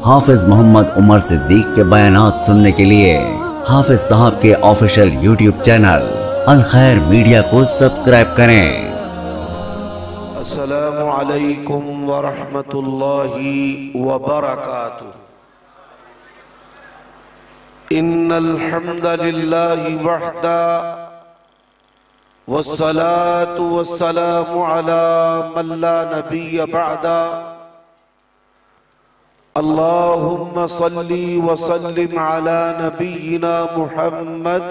हाफिज मोहम्मद उमर सिद्दीक के बयानात सुनने के लिए हाफिज साहब के ऑफिशियल यूट्यूब चैनल अल खैर मीडिया को सब्सक्राइब करें। अस्सलामु अलैकुम व रहमतुल्लाहि व बरकातुहू। इन्नल हम्दलिल्लाहि वहदा वस्सलातु वस्सलामु अला मन ला नबिय्य बअदा। अल्लाहुम्मा सल्ली व सल्लिम अला नबिय्यिना मुहम्मद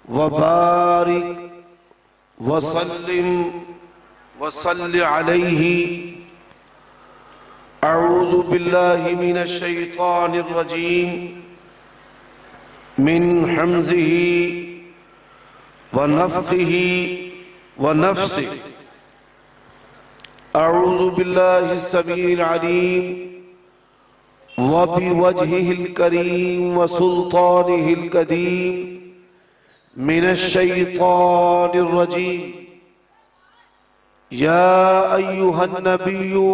व बारिक व सल्लिम व सल्लि अलैहि। अऊज़ु बिल्लाहि मिनश शैतानिर रजीम मिन हम्ज़िही व नफ़्ख़िही व नफ़्सिही। अऊज़ु बिल्लाहि समीइल अलीम व बिवजहिल करीम व सुल्तानिहिल कदीम मिनश शैतानिर रजीम। या अय्युहन नबिय्यु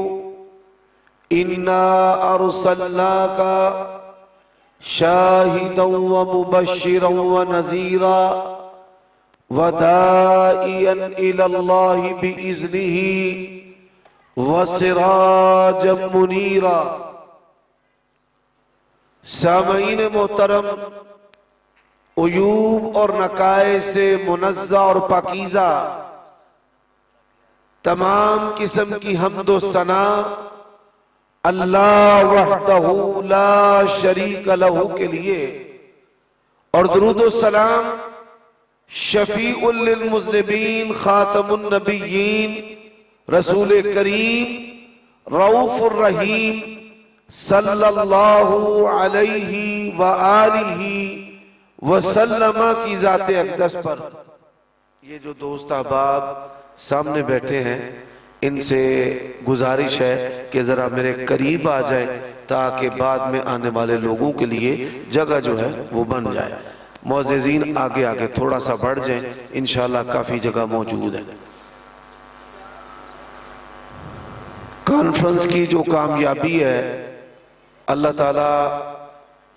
इन्ना अरसलनाका शाहिदन व मुबश्शिरन व नज़ीरा व दाइयन इलल्लाहि बिइज़्निही व सिराजम मुनीरा। सामईन मोहतरम, उयूब और नकाए से मुनज़्ज़ा और पाकीज़ा तमाम किस्म की हम्दो सना अल्लाह वहदहू ला शरीक लहू के लिए, और दुरूद सलाम शफीउल लिल मुज़निबीन खातमुन नबिय्यीन रसूल करीम रऊफुर रहीम सल्लल्लाहु अलैहि व आलिहि वसल्लम की ज़ाते अक़दस पर। ये जो दोस्त अहबाब सामने बैठे हैं, इनसे गुजारिश है कि जरा मेरे करीब आ जाए ताकि बाद में आने वाले लोगों के लिए जगह जो है वो बन जाए। मुअज़्ज़िज़ीन आगे आगे थोड़ा सा बढ़ जाए, इंशाअल्लाह काफी जगह मौजूद है। कॉन्फ्रेंस की जो कामयाबी है, अल्लाह ताला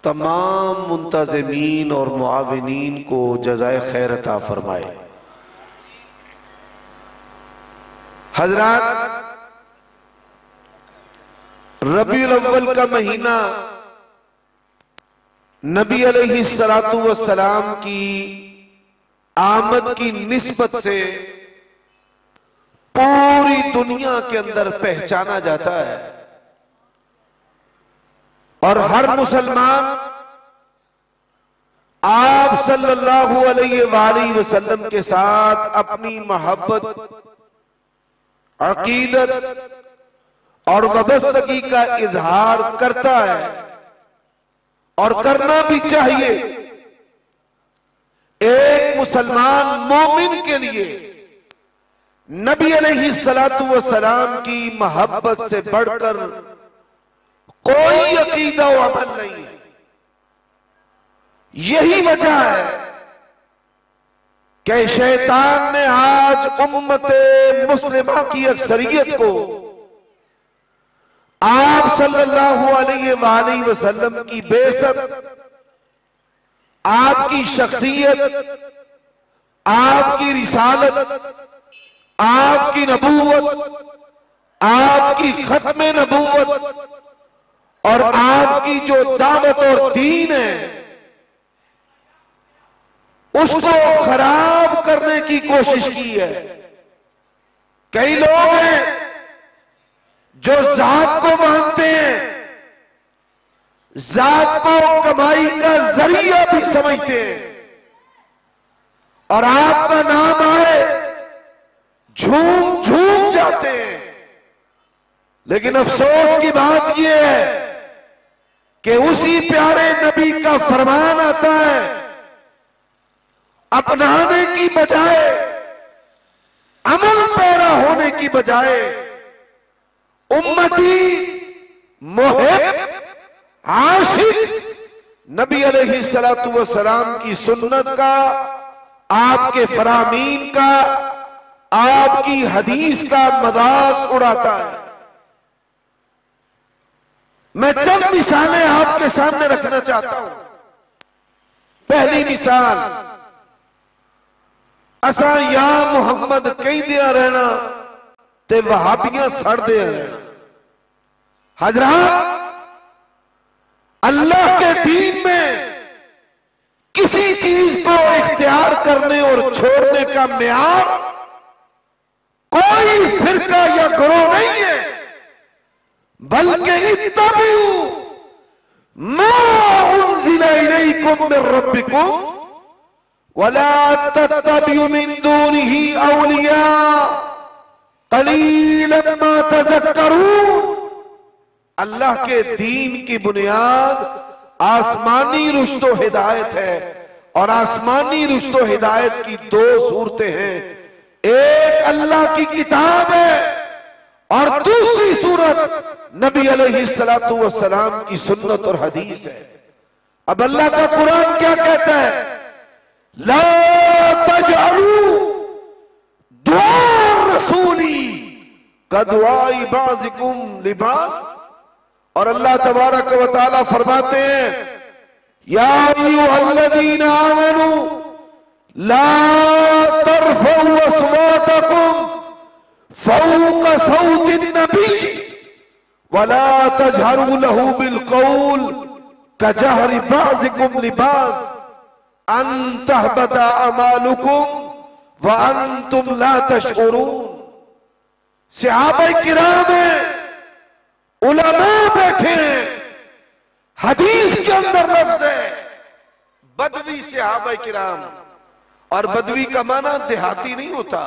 तमाम मुंतज़िमीन और मुआविनीन को जज़ाए खैर अता फरमाए। हज़रात, रबीउल अव्वल का महीना नबी अलैहिस्सलातु वस्सलाम की आमद की निस्बत से पूरी दुनिया के अंदर पहचाना जाता है, और हर मुसलमान आप सल्लल्लाहु अलैहि वसल्लम के साथ अपनी मोहब्बत, अकीदत और वाबस्तगी का इजहार करता है, और करना भी चाहिए। एक मुसलमान मोमिन के लिए नबी अलैहिस्सलातु वस्सलाम की मोहब्बत से बढ़कर कोई अकीदा व अमल नहीं है। यही वजह है कि शैतान ने आज उम्मते मुस्लिमा की अक्सरियत को आप सल्लल्लाहु अलैहि वसल्लम की बेइज्जत, आपकी शख्सियत, आपकी रिसालत, आपकी नबूवत, आपकी खत्मे नबूवत और आपकी जो दावत और दीन है, उसको खराब करने की कोशिश की है। कई लोग हैं जो जात को मानते हैं, जात को कमाई का जरिया भी समझते हैं, और आपका नाम आए झूम झूम जाते हैं। लेकिन अफसोस की बात यह है कि उसी प्यारे नबी का फरमान आता है, अपनाने की बजाय, अमल पैरा होने की बजाय उम्मती मुहिब आशिक नबी अलैहिस्सलातु वस्सलाम की सुन्नत का, आपके फरामीन का, आपकी हदीस का मजाक उड़ाता है। मैं चंद मिसालें आपके सामने रखना चाहता हूं। पहली मिसाल, असा या मुहम्मद कही दिया रहना ते वहाबियां सड़ दिया रहना। हजरात, अल्लाह के दीन में किसी चीज को इख्तियार करने और छोड़ने का मेयार कोई फिरका या गिरोह नहीं है, बल्कि इत्तबिऊ मा उन्ज़िला इलैकुम मिन रब्बिकुम वला तत्तबिऊ मिन दूनिही औलिया कलीलन मा तज़क्करून। अल्लाह के दीन की बुनियाद आसमानी रुश्तो हिदायत है, और आसमानी रुश्तो हिदायत की दो सूरतें हैं। एक अल्लाह की किताब है और दूसरी सूरत नबी अलैहिस्सलातु वस्सलाम की सुन्नत और हदीस है। अब अल्लाह का कुरान क्या कहता है? ला तजअलू दुआ रसूली कदुआई बाज़िकुम लिबास। और अल्लाह तबारक व तआला फरमाते हैं, या अय्युहल्लज़ीना आमनू ला तरफ़ऊ अस्वातकुम फौक़ सौतिन नबी वला तजहरू लहू बिलक़ौल कजहरि बाज़िकुम लिबास अन तहबता अमालुकुम व अंतुम ला तशऊरून। सहाबा किराम है, उलमा बैठे हैं, हदीस के अंदर लफ्ज है बदवी सहाबा किराम। और बदवी का माना देहाती नहीं होता।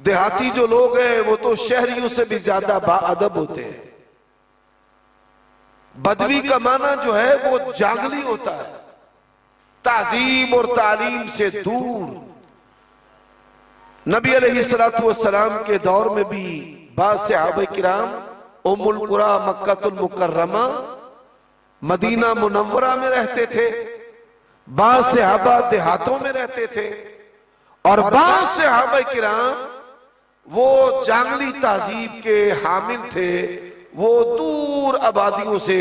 देहाती जो लोग हैं वो तो शहरियों से भी ज्यादा बाअदब होते हैं। बदवी का माना जो है वो जांगली होता है, ताजीम और तालीम से दूर। नबी अलैहिस्सलातु वस्सलाम के दौर में भी बाज़ सहाबा किराम उम्मुल कुरा मक्कातुल मुकर्रमा मदीना मुनव्वरा में रहते थे, बाज़ सहाबा देहातों में रहते थे, और बाज़ सहाबा किराम वो जांगली तहजीब के हामिल थे। वो दूर आबादियों से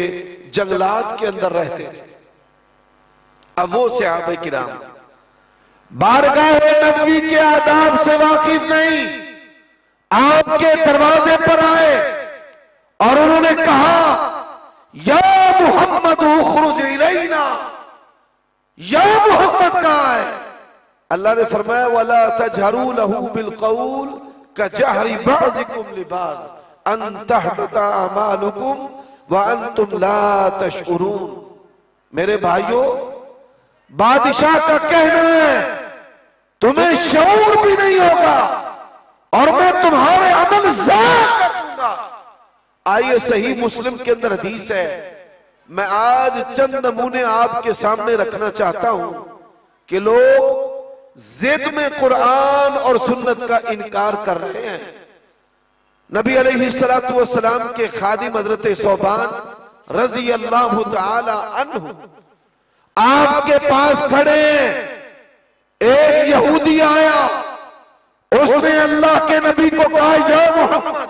जंगलात के अंदर रहते थे। अब वो सहाबा किराम बारगाह नबवी के आदाब से वाकिफ नहीं, आपके दरवाजे पर आए और उन्होंने कहा, या मोहम्मद उखरुज इलैना। या मोहम्मद कहाँ है? अल्लाह ने फरमाया, वला तजहरू लहू बिलक़ौल कजहरि बाज़िकुम लिबास अन तहबता अमालुकुम व अंतुम ला तशऊरून। मेरे भाइयों, बादशाह का कहना है तुम्हें शऊर भी नहीं होगा और मैं तुम्हारे अमल ज़ाया कर दूंगा। आइए, सही मुस्लिम के अंदर हदीस है। मैं आज चंद नमूने आपके सामने रखना चाहता हूं कि लोग जिद में कुरान और सुन्नत का इनकार कर रहे हैं। नबी अलैहिस्सलातु वस्सलाम के खादिम हज़रत सौबान रज़ी अल्लाहु तआला अन्हु आपके पास खड़े। एक यहूदी आया, उसने अल्लाह के नबी को कहा, या मोहम्मद।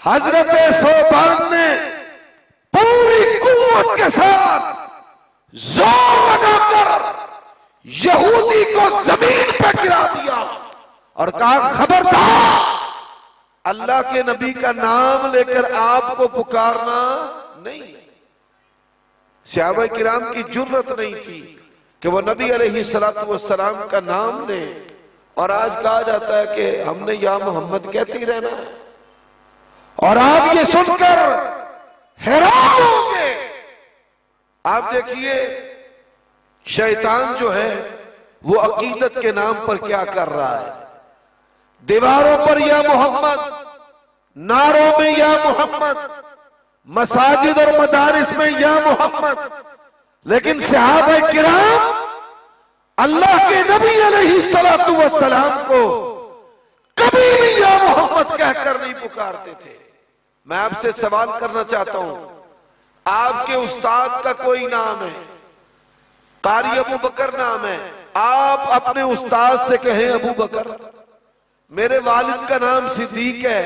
हजरत सौबान ने पूरी कुव्वत के साथ जोर लगाकर यहूदी को जमीन पर गिरा दिया और कहा, खबरदार, अल्लाह के नबी का नाम लेकर आपको पुकारना नहीं। सहाबा किराम की जुर्रत नहीं थी कि वो नबी अलैहिस्सलातु वस्सलाम का नाम ले। और आज कहा जाता है कि हमने या मोहम्मद कहते ही रहना है, और आप ये सुनकर हैरान होंगे। आप देखिए, शैतान जो है वो अकीदत के नाम पर क्या कर रहा है। दीवारों पर या मोहम्मद, नारों में या मोहम्मद, मसाजिद और मदारिस में या मोहम्मद। लेकिन सहाबा किराम अल्लाह के नबी अलैहिस्सलातु वस्सलाम को कभी भी या मोहम्मद कहकर नहीं पुकारते थे। मैं आपसे सवाल करना चाहता हूं, आपके उस्ताद का कोई नाम है, कारी अबू बकर नाम है, आप अपने उस्ताद से कहें अबू बकर। मेरे वालिद का नाम सिद्दीक है,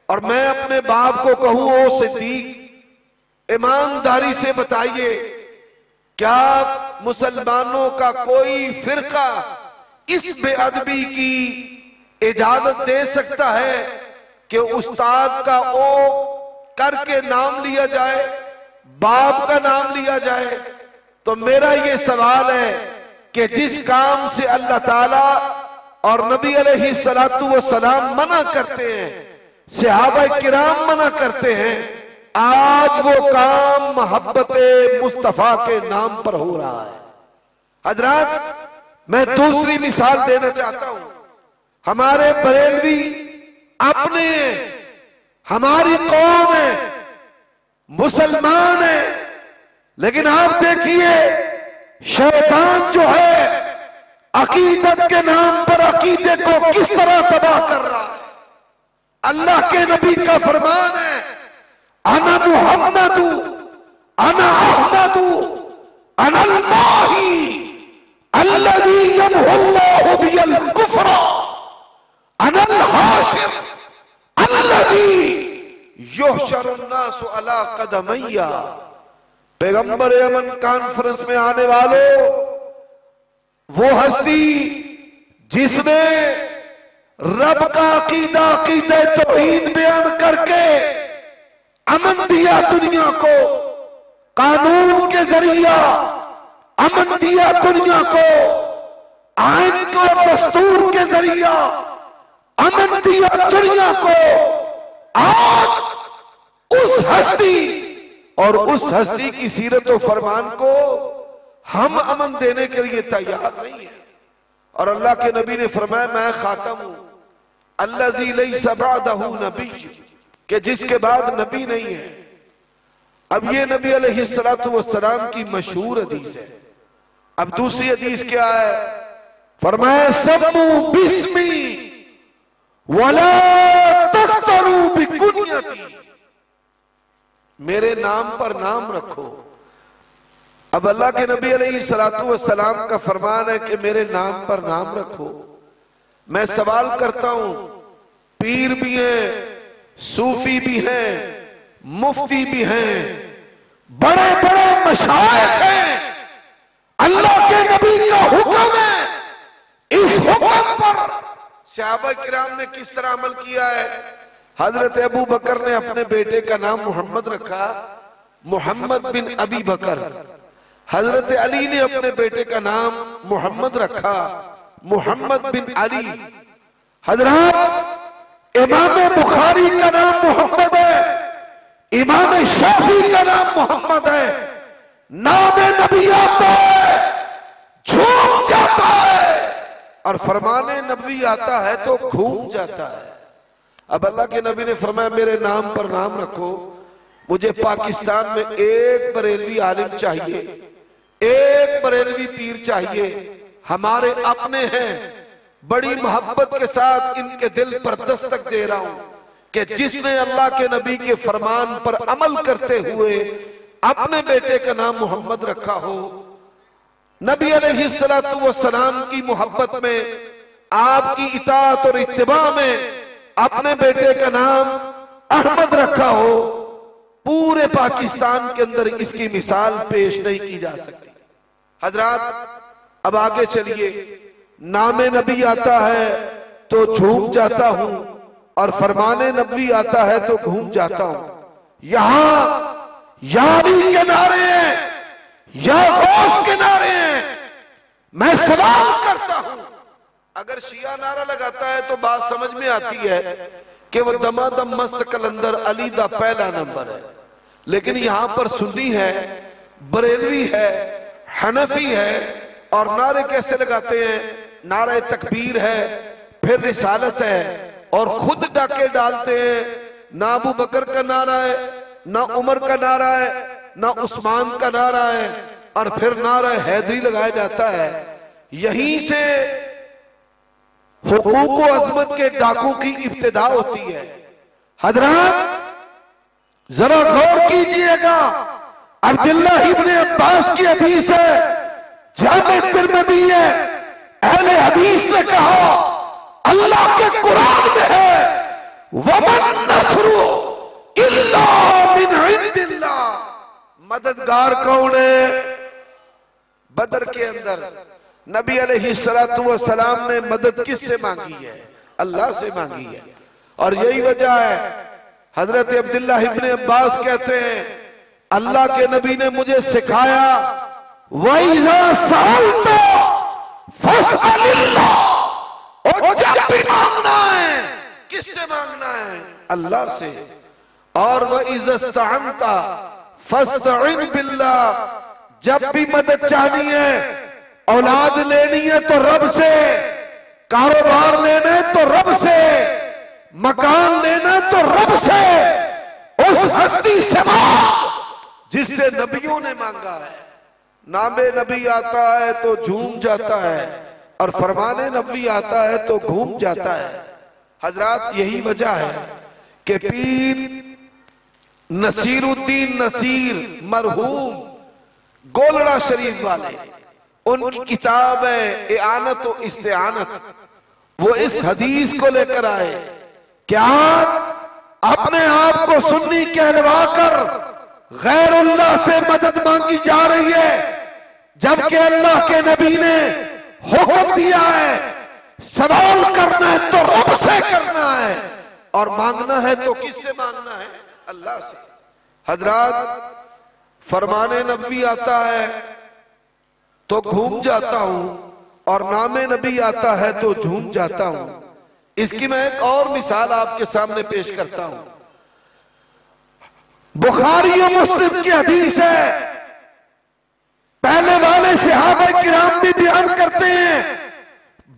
और मैं अपने बाप को कहूं, ओ सिद्दीक, ईमानदारी से बताइए, क्या मुसलमानों का कोई फिरका इस बेअदबी की इजाजत दे सकता है कि उस्ताद का ओ करके नाम लिया जाए, बाप का नाम लिया जाए? तो मेरा ये सवाल है कि जिस काम से अल्लाह ताला और नबी अलैहिस्सलातु वस्सलाम मना करते हैं, सहाबा किराम मना करते हैं, आज वो काम मोहब्बत मुस्तफा के नाम पर हो रहा है। हजरात, मैं दूसरी मिसाल देना चाहता हूं। हमारे बरेलवी अपने हैं, हमारी कौम है, मुसलमान है, लेकिन आप देखिए शैतान जो है अकीदत के नाम पर अकीदे को किस तरह तबाह कर रहा है। अल्लाह के नबी का फरमान है, अना मुहम्मदु अना अहमदु अनल माही अल्लज़ी यमहुल्लाहु बिल कुफ्रा अनल हाशिर अल्लज़ी युहशरुन नासु अला कदमैया। पैगंबर अमन कॉन्फ्रेंस में आने वालों, वो हस्ती जिसने रब का अकीदा अकीदे तौहीद बयान करके अमन दिया दुनिया को, कानून के जरिया अमन दिया दुनिया को, आइन को दस्तूर के जरिया अमन दिया दुनिया को, आज उस हस्ती और उस हस्ती की सीरत और फरमान को हम अमन देने के लिए तैयार नहीं है। और अल्लाह के नबी ने फरमाया, मैं खातम हूं अल्लज़ी लैसा बअदहु नबी, कि जिसके बाद नबी नहीं है। अब ये नबी अलैहिस्सलातु वस्सलाम की मशहूर हदीस है। अब दूसरी हदीस क्या है? फरमाया, सम्मू बिस्मी वला तख्तरू बिकुन्यती, मेरे नाम पर नाम रखो। अब अल्लाह के नबी अलैहिस्सलातु वस्सलाम का फरमान है कि मेरे नाम पर नाम रखो। मैं सवाल करता हूं, पीर भी हैं, सूफी भी हैं, मुफ्ती भी हैं, बड़े बड़े मशाइख हैं, अल्लाह के नबी का हुक्म है, इस हुक्म पर सहाबा किराम ने किस तरह अमल किया है? हजरत अबू बकर ने अपने बेटे का नाम मोहम्मद रखा, मोहम्मद बिन अबी बकर। हजरत अली ने अपने बेटे का नाम मोहम्मद रखा, मोहम्मद बिन अली। हजरत इमाम बुखारी का नाम मोहम्मद है, इमाम शाफी का नाम मोहम्मद है। नाम नबी आता है, झूम जाता है, और फरमाने नबी आता है तो घूम जाता है। अब अल्लाह के नबी ने फरमाया, मेरे नाम पर नाम रखो। मुझे पाकिस्तान में एक बरेलवी आलिम चाहिए, एक बरेलवी पीर चाहिए, हमारे अपने हैं, बड़ी मोहब्बत के साथ इनके दिल पर दस्तक दे रहा हूं कि जिसने अल्लाह के नबी के फरमान पर अमल करते हुए अपने बेटे का नाम मोहम्मद रखा हो, नबी अलैहिस्सलातु वस्सलाम की मोहब्बत में, आपकी इताअत और इत्तिबा में अपने बेटे का नाम अहमद रखा हो, पूरे पाकिस्तान के अंदर इसकी मिसाल पेश नहीं की जा सकती। हजरात, अब आगे चलिए। नामे नबी आता है तो झूम जाता हूं, और फरमाने नबी आता है तो घूम जाता हूं। यहां यारी के नारे हैं, या गौस के नारे हैं। मैं सवाल करता हूं, अगर शिया नारा लगाता है तो बात समझ में आती है कि वो दमादम मस्त कलंदर अली दा पहला नंबर है, लेकिन यहां पर सुन्नी है, बरेलवी है, हनफी है, और नारे कैसे लगाते हैं? नारे तकबीर है, फिर रिसालत है, और खुद डाके डालते हैं। ना अबू बकर का नारा है, ना उमर का नारा है, ना उस्मान का नारा है, और फिर नारा हैदरी लगाया जाता है। यहीं से हुकूक व अज़मत के डाकू की इब्तिदा होती है। हजरात, जरा गौर कीजिएगा, अब्दुल्लाह इब्ने अब्बास की हदीस है, जामे तिरमिज़ी है, अहले हदीस ने कहा, अल्लाह के कुरान में है, वमन नस्रु इल्ला मिन इंदिल्लाह। मददगार कौन है? बदर के अंदर नबी अलैहिस्सलातु वस्सलाम ने मदद किससे मांगी है? अल्लाह से मांगी है। और यही वजह है, हजरत अब्दुल्लाह इब्ने अब्बास कहते हैं अल्लाह के नबी ने मुझे सिखाया, वइज़ा सअल्ता फस्अलिल्लाह। और जब भी मांगना है किससे मांगना है? अल्लाह से। और वइज़ा इस्तअनता फस्तइन बिल्लाह। जब भी मदद चाहनी है, औलाद लेनी है तो रब से, कारोबार लेना है तो रब से, मकान लेना है तो रब से, उस हस्ती से मांग जिससे नबियों ने मांगा है। नामे नबी आता है तो झूम जाता है, और फरमाने नबी आता है तो घूम जाता है। हजरात, यही वजह है कि पीर नसीरुद्दीन नसीर मरहूम गोलड़ा शरीफ वाले, उनकी किताब है इआनत व इस्तिआनत, वो इस हदीस को लेकर आए क्या अपने आप को सुन्नी कहलवा कर गैरुल्लाह से मदद मांगी जा रही है, जबकि अल्लाह के नबी ने हुक्म दिया है सवाल करना है तो रब से करना है, और मांगना है तो किससे मांगना है? अल्लाह से। हजरात, फरमाने नबी आता है तो घूम जाता हूं, और नामे नबी आता है तो झूम जाता हूं। इसकी मैं एक और मिसाल आपके सामने पेश करता हूं। बुखारी और मुस्लिम की हदीस है, पहले वाले सहाबा किराम भी बयान करते हैं,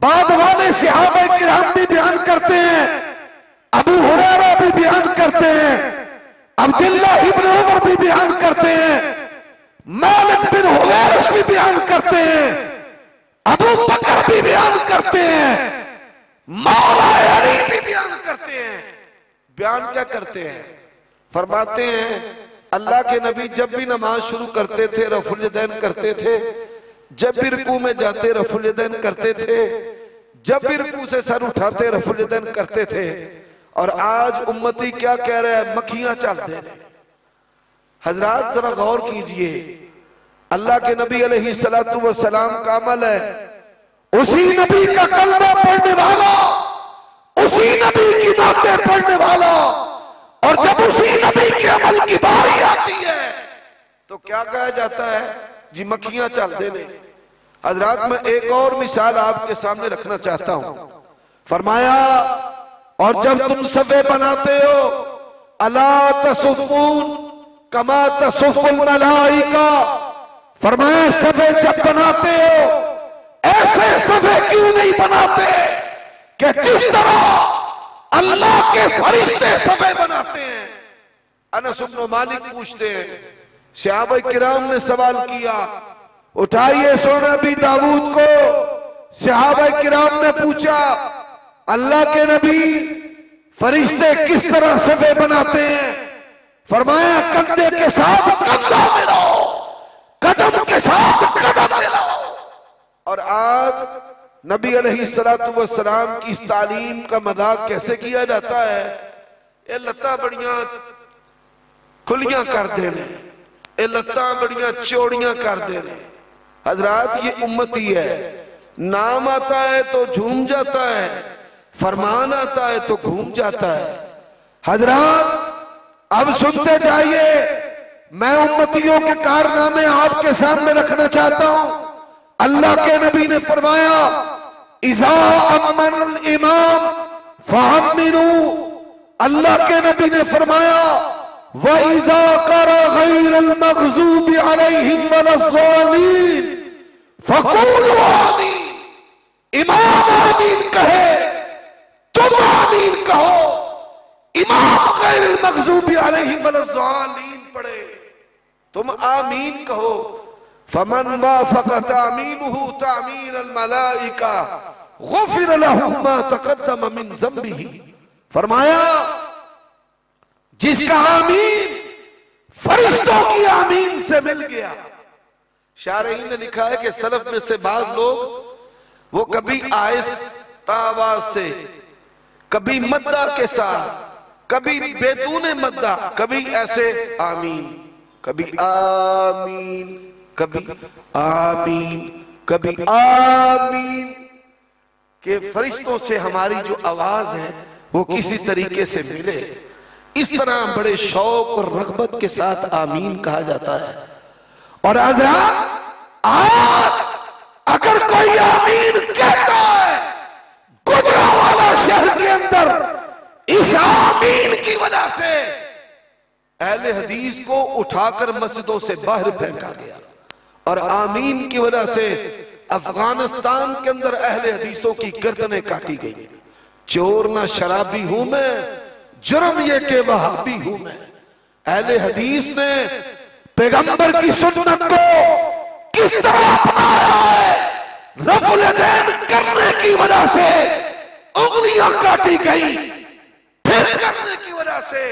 बाद वाले सहाबा किराम भी बयान करते हैं, अबू हुरैरा भी बयान करते हैं, अब्दुल्लाह इब्न उमर भी बयान करते हैं, मालिक बिन हुवैरिस भी बयान करते हैं, अबू बकर भी बयान करते हैं, मौला अली भी बयान करते हैं। बयान क्या करते हैं? फरमाते हैं अल्लाह के नबी जब भी नमाज शुरू करते थे रफुल यदैन करते थे, जब भी रुकू में जाते रफुल यदैन करते थे, जब भी रुकू से सर उठाते रफुल यदैन करते थे। और आज उम्मती क्या कह रहे हैं? मक्खियां चल दे। हजरात, जरा गौर कीजिए, अल्लाह के नबी अलैहिस्सलातु वस्सलाम का अमल है, उसी नबी का कलमा पढ़ने वाला, उसी नबी की बातें पढ़ने वाला, और जब उसी नबी के अमल की बारी आती है तो क्या कहा जाता है? जी मक्खियां चल देने। हजरात, मैं एक और मिसाल आपके सामने रखना चाहता हूं। फरमाया, और जब तुम सफे बनाते हो, अला तसुफून कमा तसुफुल मलाइका। फरमाया, सफे जब बनाते हो ऐसे सफे क्यों नहीं बनाते कि जिस तरह अल्लाह के फरिश्ते सफे बनाते हैं। अनस इब्न मालिक पूछते हैं, सहाबा किराम ने सवाल किया, उठाइए सुना भी दाऊद को। सहाबा किराम ने पूछा, अल्लाह के नबी फरिश्ते किस तरह सफे बनाते हैं? फरमाया, कंधे के साथ कंधा मिलाओ, कदम के साथ कदम मिलाओ। और आज नबी अलैहिस्सलातु वस्सलाम की इस तालीम का मजाक कैसे किया जाता है? ये लत्ता बड़ियां खुलियां कर देने, ये लत्ता बड़ियां चौड़ियां कर देने। हजरात, ये उम्मती है, नाम आता है तो झूम जाता है, फरमान आता है तो घूम जाता है। हजरात, अब सुनते जाइए, मैं उम्मतियों के कारनामे आपके सामने रखना चाहता हूं। अल्लाह के नबी ने फरमाया, इज़ा अमन इमाम फअमिनु। अल्लाह के नबी ने फरमाया, व इज़ा कर गैरल मग़ज़ूबि अलैहिम वलज़्ज़ालीन फक़ूलू आमीन। इमाम आमीन कहे, तुम आमीन कहो। इमाम गैरल मग़ज़ूबि अलैहिम वलज़्ज़ालीन पढ़े, तुम आमीन कहो। फमन वाफ़क़ तामीनुहु तामीन अल मलाइका गुफ़िर लहु मा तक़द्दम मिन ज़ंबिही। फरमाया, जिसका आमीन फरिश्तों की आमीन से मिल गया। शारहीन ने लिखा है कि सलफ में से बाज लोग वो कभी आहिस्ता आवाज से, कभी मद्दा के साथ, कभी बेदूने मद्दा, कभी ऐसे आमीन, कभी आमीन, कभी आमीन, कभी आमीन, के फरिश्तों से हमारी जो आवाज है वो किसी तरीके से मिले। इस तरह बड़े शौक और रग़बत के साथ आमीन कहा जाता है। और आज अगर कोई आमीन कहता है, गुजरांवाला शहर के अंदर इस आमीन की वजह से अहले हदीस को उठाकर मस्जिदों से बाहर फेंका गया, और आमीन की वजह से अफगानिस्तान के अंदर अहले हदीसों की गर्दनें काटी गई। चोर ना शराबी हूं मैं, जुर्म ये के वहाबी हूं मैं। अहले हदीस ने पैगंबर की सुन्नत को किस तरह अपनाया है, रफ़ुल यदैन करने की वजह से उंगलियां काटी गई, फिर करने की वजह से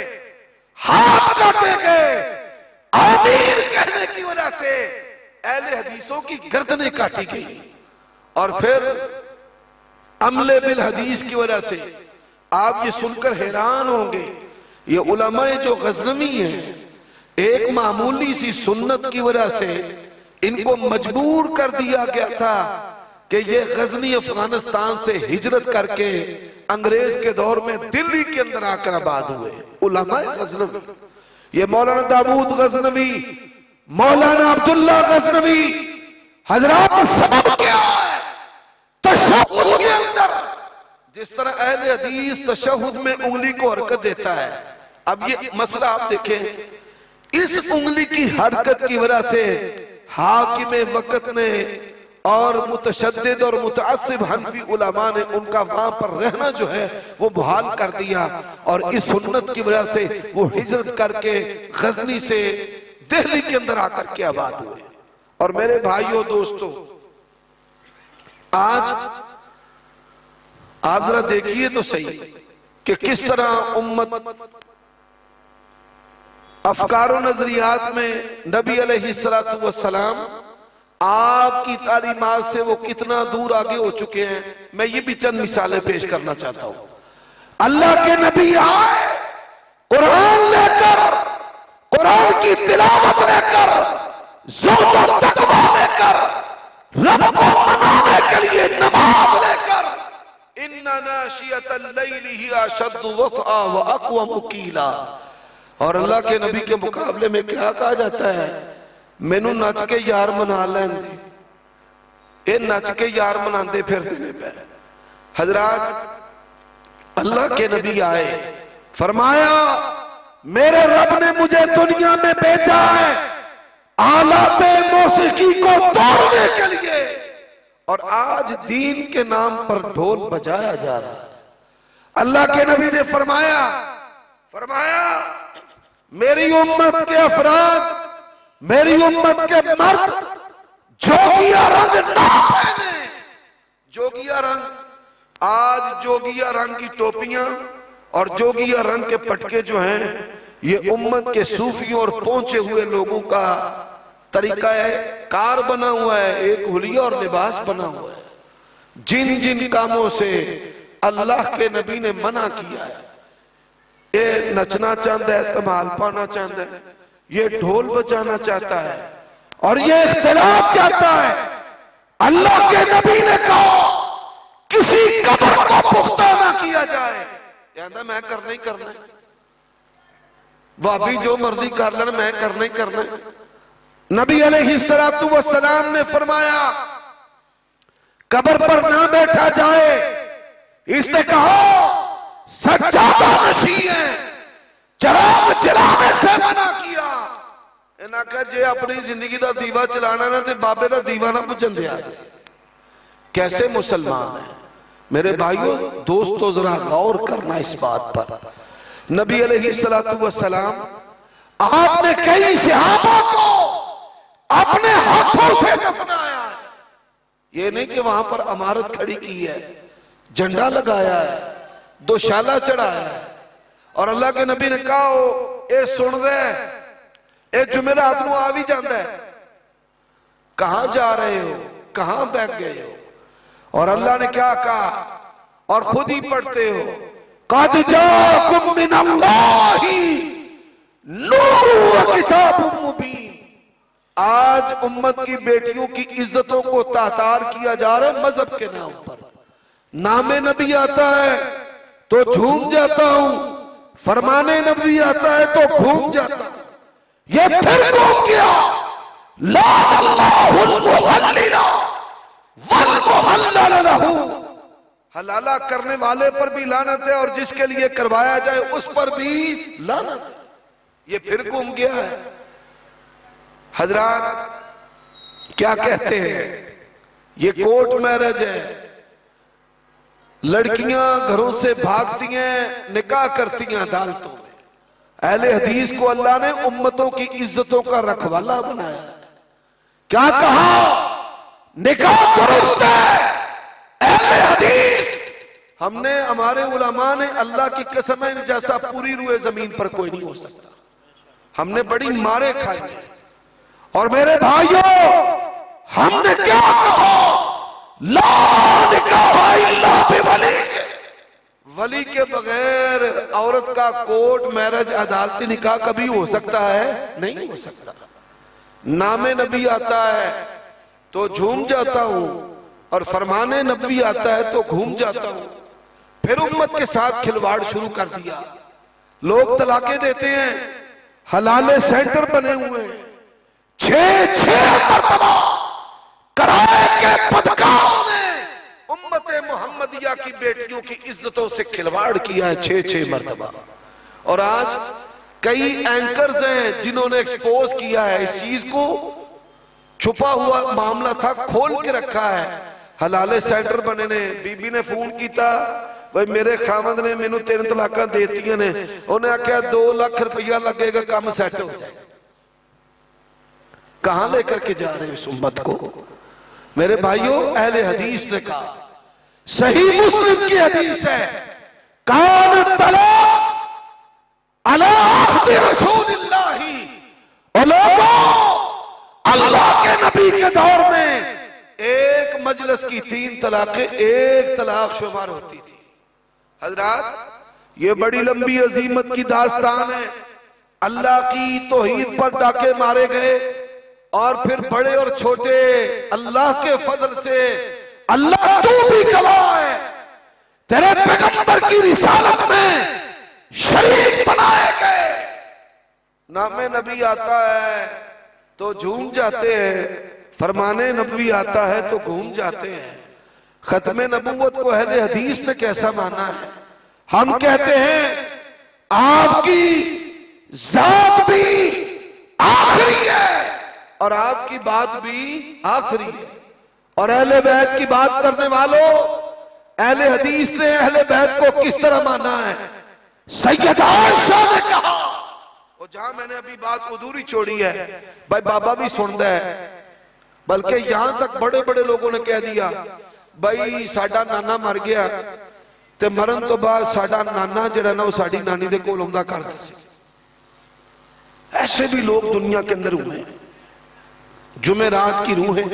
हाथ काटे गए, आमीन कहने की वजह से अहले हदीसों की गर्दनें काटी गई। और फिर अमले बिल हदीस की वजह से आप ये सुनकर हैरान होंगे, ये उलमाए जो गज़नवी हैं, एक मामूली सी सुन्नत की वजह से इनको मजबूर कर दिया गया था कि ये गजनी अफगानिस्तान से हिजरत करके अंग्रेज के दौर में दिल्ली के अंदर आकर आबाद हुए। उलमाए गज़नवी, ये मौलाना दाऊद गज़नवी, मौलाना अब्दुल्ला गज़नवी, हजरात सबब क्या है? तशहुद के अंदर जिस तरह अहले हदीस तशहुद में उंगली को हरकत देता है। अब ये मसला आप देखें, इस उंगली की हरकत की वजह से हाकिम वक्त ने और मुतशद्दिद और मुतअस्सिब हनफी उलमा ने उनका वहां पर रहना जो है वो बहाल कर दिया, और इस सुन्नत की वजह से वो हिजरत करके गजनी से दिल्ली के अंदर आकर के आबाद हुए। और मेरे भाइयों दोस्तों, आज आप जरा देखिए तो सही कि किस तरह उम्मत अफकार नजरियात में नबी अलैहिस्सलातु वस्सलाम आपकी तालीमात से वो कितना दूर आगे हो चुके हैं। मैं ये भी चंद मिसालें पेश करना चाहता हूं। अल्लाह के नबी आए कुरान लेकर, कुरान की तिलावत लेकर, ज़ुहद और तक़वा लेकर, रब को मनाने के लिए नमाज लेकर, इन्ना नाशियतल लैली हिया अशद्दु वत्आ व अक़वम क़ीला। और अल्लाह के नबी के मुकाबले में क्या कहा जाता है? मैनू नच के यार मना लेंदे, ये नच के यार मनाते फिरते ने पे। हजरात अल्लाह के नबी आए, फरमाया मेरे रब ने मुझे दुनिया में भेजा है आलाते मौसीकी को तोड़ने के लिए, और आज दीन के नाम पर ढोल बजाया जा रहा है। अल्लाह के नबी ने फरमाया मेरी उम्मत के अफराद, मेरी उम्मत के मर्द जोगिया रंग ना पहने। जोगिया रंग, आज जोगिया रंग की टोपियां और जोगिया रंग के पटके जो हैं, ये उम्मत के सूफियों और पहुंचे हुए लोगों का तरीका है, कार बना हुआ है, एक हुलिया और लिबास बना हुआ है। जिन जिन कामों से अल्लाह के नबी ने मना किया है, ये नचना चाहता है, तमाल पाना चाहता है, ये ढोल बजाना चाहता है, और ये इख्तिलाफ चाहता है। अल्लाह के नबी ने कहा किसी कब्र को पुख्ता ना किया जाए। कहता मैं करना ही करना, भाभी जो मर्जी कर लेना, मैं करना ही करना। नबी अलैहिस्सलातु वस्सलाम ने फरमाया कब्र पर ना बैठा जाए। इसने कहा सज्जादा नशी है, चराग जलाने से मना किया। इन्हें कहा जे अपनी जिंदगी का दीवा चलाना ना, तो बाबे का दीवा ना बुझन दिया। कैसे मुसलमान है मेरे भाइयों दोस्तों, जरा गौर करना इस बात पर। नबी अलैहिस्सलातु वस्सलाम आपने कई सहाबा को अपने हाथों से दफनाया है। ये नहीं कि वहां पर इमारत खड़ी की है, झंडा लगाया है, दोशाला चढ़ाया है। और अल्लाह के नबी ने कहा ये सुन दे, ये जुमेरात को आ भी जाता है, कहां जा रहे हो, कहां बैठ गए हो। और अल्लाह ने क्या कहा, और खुद ही पढ़ते हो क़द जाकुम मिनल्लाहि नूरुन व किताबुम मुबीन। आज उम्मत की बेटियों की इज्जतों को तातार किया जा रहा है मजहब के नाम पर। नामे नबी आता है तो झूम जाता हूं, फरमाने नबी आता है तो घूम जाता हूं। ये फिर घूम गया। ला अल्लाहुल मुहल्लिला वल मुहल्लल लहू। हलाला करने वाले पर भी लानत है और जिसके लिए करवाया जाए उस पर भी लानत है। ये फिर घूम गया है। हजरात क्या कहते हैं, ये कोर्ट मैरिज है। लड़कियां घरों से भागती हैं, निकाह करती हैं अदालतों में। अहले हदीस को अल्लाह ने उम्मतों की इज्जतों का रखवाला बनाया। क्या कहा? निकाह दुरुस्त है। अहले हदीस हमने, हमारे उलमा ने, अल्लाह की कसम है, जैसा पूरी रुए जमीन पर कोई नहीं हो सकता। हमने बड़ी मारे खाई हैं। और मेरे भाइयों, हमने क्या कहा? ला निकाह इल्ला बिवली। वली के बगैर औरत का कोर्ट मैरिज अदालती निकाह कभी हो सकता है? नहीं हो सकता। नामे नबी आता है तो झूम जाता हूं और फरमाने नबी आता है तो घूम जाता हूं। फिर उम्मत के साथ खिलवाड़ शुरू कर दिया। लोग तलाके देते हैं, हलाले सेंटर बने हुए हैं। 6 मरतबा कराए के बदकारों ने उम्मत मोहम्मदिया की बेटियों की इज्जतों से खिलवाड़ किया है 6 मरतबा। और आज कई एंकर्स हैं जिन्होंने एक्सपोज किया है इस चीज को। छुपा हुआ मामला था, खोल के रखा है। हलाले सेंटर बने ने। बीबी ने फोन किया, भाई मेरे खामद ने मैनू 3 तलाक देती ने। उन्हें आख्या 2 लाख रुपया लगेगा, काम सेट हो जाए। कहां लेकर के जा रहे हैं इस उम्मत को? मेरे भाइयों, अहले हदीस ने कहा, सही मुस्लिम की हदीस है, कान तलाक अला अहद रसूलिल्लाही। और लोगों, अल्लाह के नबी के दौर में एक मजलिस की 3 तलाकें एक तलाक शुमार होती थी। हजरात, ये बड़ी लंबी अजीमत की दास्तान है। अल्लाह की तौहीद पर डाके मारे गए और फिर बड़े और छोटे अल्लाह के फजल से, अल्लाह तू भी गवाह है, तेरे पैगंबर की रिसालत में शरीक बनाए गए। नामे नबी आता है तो झूम जाते हैं, फरमाने नबी आता है तो घूम जाते हैं। खत्मे नबूवत को अहले हदीस ने कैसा माना है? हम कहते हैं आपकी जात भी आखिरी है और आपकी बात भी आखिरी है। और अहले बैत की बात करने वालों, अहले हदीस ने अहले बैत को किस तरह माना है? सैयदा आयशा ने कहा, और जहां मैंने अभी बात अधूरी छोड़ी है, भाई बाबा भी सुनता है, बल्कि यहां तक बड़े बड़े लोगों ने कह दिया, भाई साडा नाना मर गया ते मरन तो बाद साडा नाना जिहड़ा ना वो साडी नानी दे कोल आउंदा करदा सी। ऐसे भी लोग दुनिया के अंदर हुए। जुमेरात की रूह है,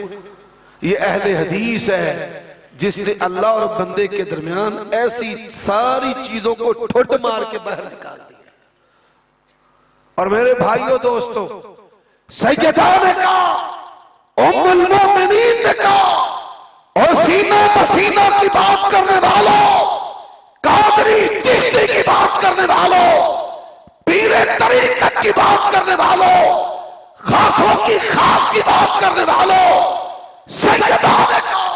ये अहले हदीस है जिसने अल्लाह और बंदे के दरमियान ऐसी सारी चीजों को ठुट मार के बाहर निकाल दिया। और मेरे भाइयों दोस्तों, सैयदा ने कहा, उम्मुल मोमिनीन ने कहा, और सीना पसीना की बात करने वालों, कादरी चिश्ती की बात करने वालों, पीरे तरीकत की बात करने वालों, खासों की खास की बात करने वालों, सैयदा ने कहा,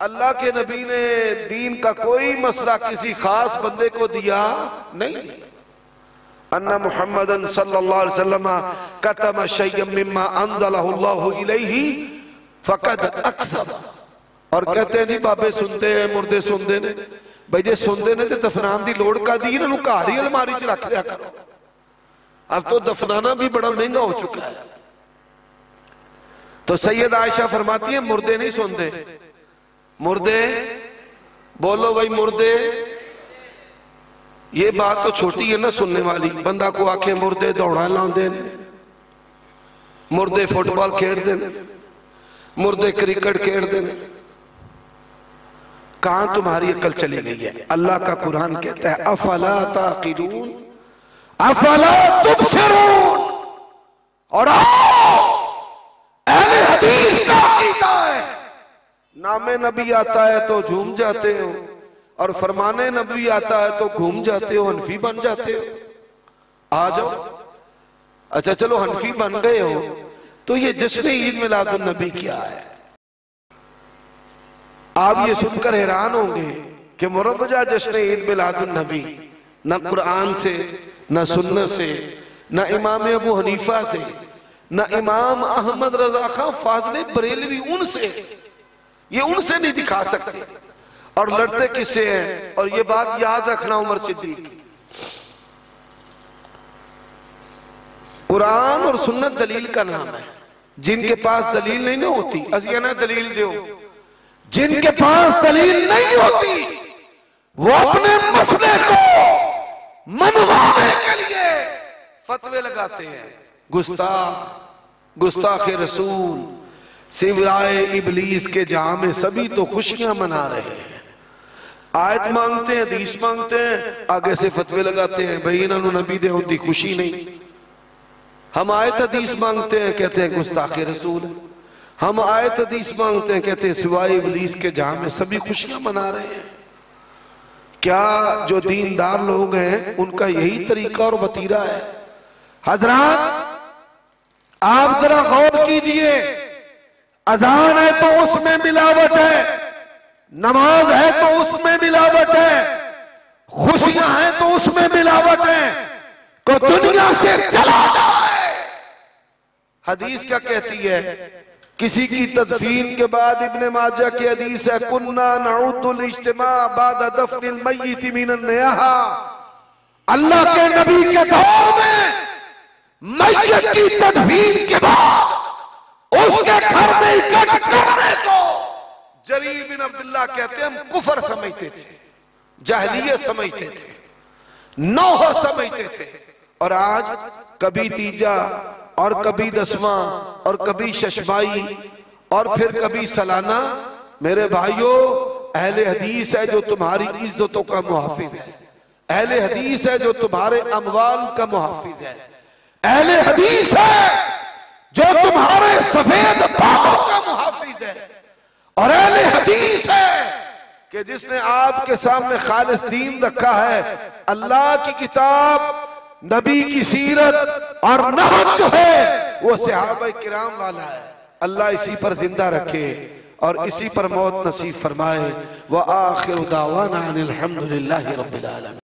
अल्लाह के नबी ने दीन का कोई मसला किसी खास बंदे को दिया नहीं। अन्ना मुहम्मदन सल्लल्लाहु अलैहि वसल्लम कतम शय्यम मिम्मा अंज़लहु अल्लाहु इलैहि फक़द अक़सम। और कहते हैं जी बाबे सुनते हैं, मुर्दे सुनते ने। भाई जे सुनते ने तो दफनान की लोड़ का दी, इन्होंने घर ही अलमारी च रख लिया करो। अब तो दफनाना भी बड़ा महंगा हो चुका है। तो सैयद आयशा फरमाती है, मुर्दे नहीं सुनते। मुर्दे बोलो भाई, मुर्दे। ये बात तो छोटी है ना सुनने वाली। बंदा को आखे मुर्दे दौड़ा लाते, मुर्दे फुटबॉल खेलते, मुर्दे क्रिकेट खेलते, कहां तुम्हारी अकल चली गई है? अल्लाह का कुरान कहता है अफला ताक़िलून अफला तुबसिरून। और अहले हदीस का अकीदा है, नामे नबी आता है तो झूम जाते हो, और फरमाने नबी आता है तो घूम जाते हो, हनफी बन जाते हो। आ जाओ, अच्छा चलो हनफी बन गए हो तो ये जश्न ईद मिलादुन नबी क्या है? आप ये सुनकर हैरान होंगे कि मुरव्वजा जश्न ईद मिलादुन नबी न कुरान से, न सुन्नत से, न इमाम अबू हनीफा से, न इमाम अहमद रजा खां फाजले बरेलवी उनसे, ये उनसे नहीं दिखा सकते। और लड़ते किससे हैं? और ये बात याद रखना उमर सिद्दीक, कुरान और सुन्नत दलील का नाम है। जिनके पास दलील नहीं ना होती, असिया ना दलील दो, जिनके पास दलील नहीं होती वो अपने मसले को मनवाने के लिए फतवे लगाते हैं। गुस्ताख रसूल सिवाय इबलीस के जहां में सभी तो खुशियां मना रहे हैं। आयत मांगते हैं, हदीस मांगते हैं, आगे से फतवे लगाते हैं, भाई इन्होंने नबी दे होती खुशी नहीं। हम आयत हदीस मांगते हैं, कहते हैं गुस्ताख रसूल। हम आयत हदीस मांगते हैं, कहते हैं सिवाय इबलीस के जहां में सभी खुशियां मना रहे हैं। क्या जो दीनदार लोग हैं उनका यही तरीका और वतीरा है? हजरात आप जरा गौर कीजिए, अजान है तो उसमें मिलावट है, नमाज है तो उसमें मिलावट है, खुशियां हैं तो उसमें मिलावट है, को दुनिया से चला जाए। हदीस क्या कहती है? किसी की तदफीन के बाद इब्ने माजा की हदीस है, कुन्ना नउद्दुल इज्तिमा बाद दफनिल मय्यित मिनन नियाहा। अल्लाह के नबी के दौर में मय्यत की तदफीन के बाद उसके घर में इकट्ठ करने को जरीर बिन अब्दुल्लाह कहते हैं हम कुफर समझते थे, जाहिलियत समझते थे, नौह समझते थे। और आज कभी तीजा और कभी दसवां और कभी शशमाई और फिर कभी सालाना। मेरे भाइयों, अहले हदीस है जो तुम्हारी इज्जतों का मुहाफिज है, अहले हदीस है जो तुम्हारे अमवाल का मुहाफिज है, अहले हदीस है जो तुम्हारे सफेद बालों का मुहाफिज है, और अहले हदीस है कि जिसने आपके सामने खालिस दीन रखा है। अल्लाह की किताब, नबी की सीरत और नहज जो है वो सहाबा किराम वाला है। अल्लाह इसी पर जिंदा रखे और इसी पर मौत नसीब फरमाए। व आखिर दावाना अनिल हम्दुलिल्लाहि रब्बिल आलमीन।